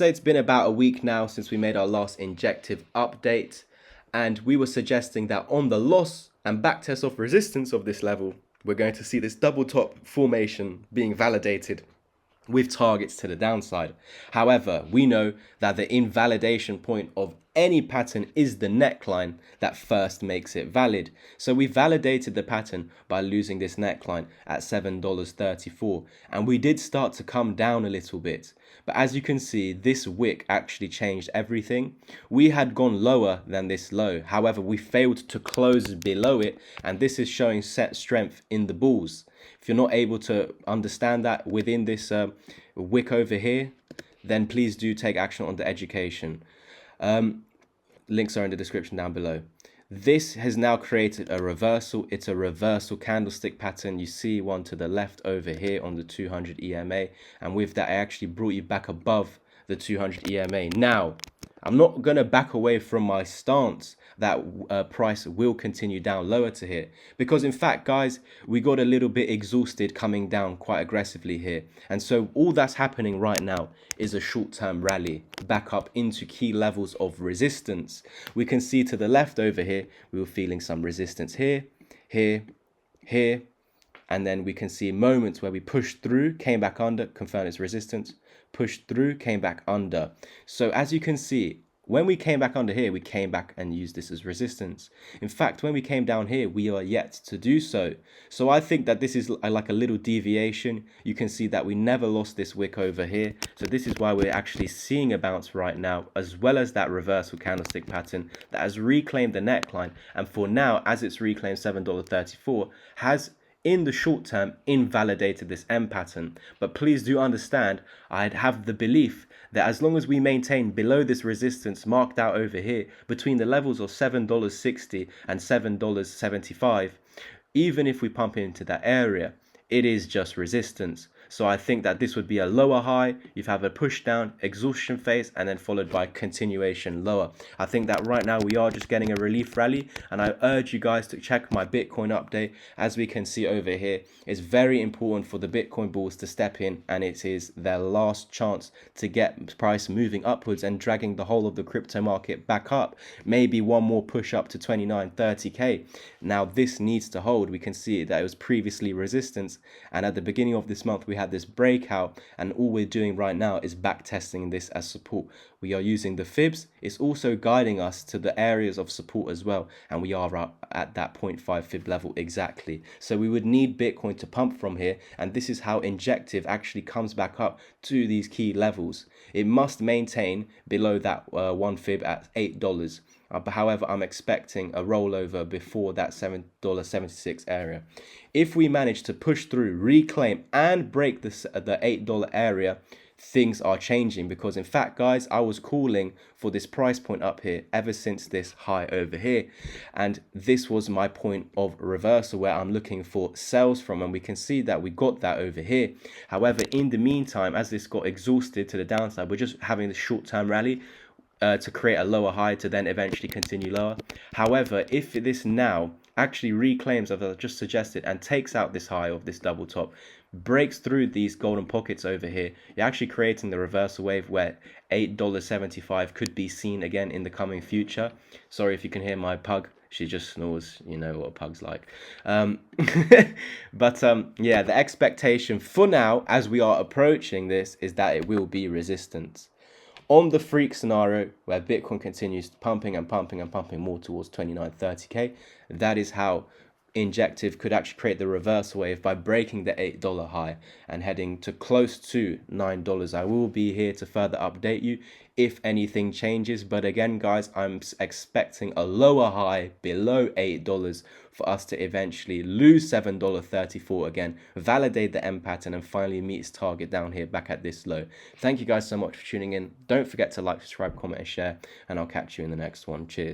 So it's been about a week now since we made our last Injective update, and we were suggesting that on the loss and backtest of resistance of this level, we're going to see this double top formation being validated with targets to the downside. However, we know that the invalidation point of any pattern is the neckline that first makes it valid. So we validated the pattern by losing this neckline at $7.34, and we did start to come down a little bit. But as you can see, this wick actually changed everything. We had gone lower than this low. However, we failed to close below it, and this is showing set strength in the bulls. If you're not able to understand that within this wick over here, then please do take action on the education. Links are in the description down below. This has now created a reversal. It's a reversal candlestick pattern. You see one to the left over here on the 200 EMA. And with that, I actually brought you back above the 200 EMA. Now, I'm not going to back away from my stance that price will continue down lower to here. Because in fact, guys, we got a little bit exhausted coming down quite aggressively here. And so all that's happening right now is a short-term rally back up into key levels of resistance. We can see to the left over here, we were feeling some resistance here, here, here. And then we can see moments where we pushed through, came back under, confirmed its resistance, pushed through, came back under. So as you can see, when we came back under here, we came back and used this as resistance. In fact, when we came down here, we are yet to do so. So I think that this is like a little deviation. You can see that we never lost this wick over here. So this is why we're actually seeing a bounce right now, as well as that reversal candlestick pattern that has reclaimed the neckline. And for now, as it's reclaimed $7.34, has in the short term invalidated this M pattern. But please do understand, I'd have the belief that as long as we maintain below this resistance marked out over here between the levels of $7.60 and $7.75, even if we pump into that area, it is just resistance. So I think that this would be a lower high. You have a push down, exhaustion phase, and then followed by continuation lower. I think that right now we are just getting a relief rally, and I urge you guys to check my Bitcoin update. As we can see over here, it's very important for the Bitcoin bulls to step in, and it is their last chance to get price moving upwards and dragging the whole of the crypto market back up. Maybe one more push up to 29, 30K. Now this needs to hold. We can see that it was previously resistance, and at the beginning of this month we had this breakout, and all we're doing right now is back testing this as support. We are using the fibs. It's also guiding us to the areas of support as well, and we are at that 0.5 fib level exactly. So we would need Bitcoin to pump from here, and this is how Injective actually comes back up to these key levels. It must maintain below that 1 fib at $8. But however, I'm expecting a rollover before that $7.76 area. If we manage to push through, reclaim, and break the $8 area, things are changing. Because in fact, guys, I was calling for this price point up here ever since this high over here. And this was my point of reversal where I'm looking for sales from. And we can see that we got that over here. However, in the meantime, as this got exhausted to the downside, we're just having this short-term rally to create a lower high to then eventually continue lower. However, if this now actually reclaims, as I just suggested, and takes out this high of this double top, breaks through these golden pockets over here, you're actually creating the reversal wave where $8.75 could be seen again in the coming future. Sorry if you can hear my pug. She just snores. You know what a pug's like. But yeah, the expectation for now, as we are approaching this, is that it will be resistance. On the freak scenario where Bitcoin continues pumping and pumping and pumping more towards 29, 30K, that is how Injective could actually create the reversal wave by breaking the $8 high and heading to close to $9. I will be here to further update you if anything changes. But again, guys, I'm expecting a lower high below $8 for us to eventually lose $7.34 again, validate the M pattern, and finally meet its target down here back at this low. Thank you guys so much for tuning in. Don't forget to like, subscribe, comment, and share, and I'll catch you in the next one. Cheers.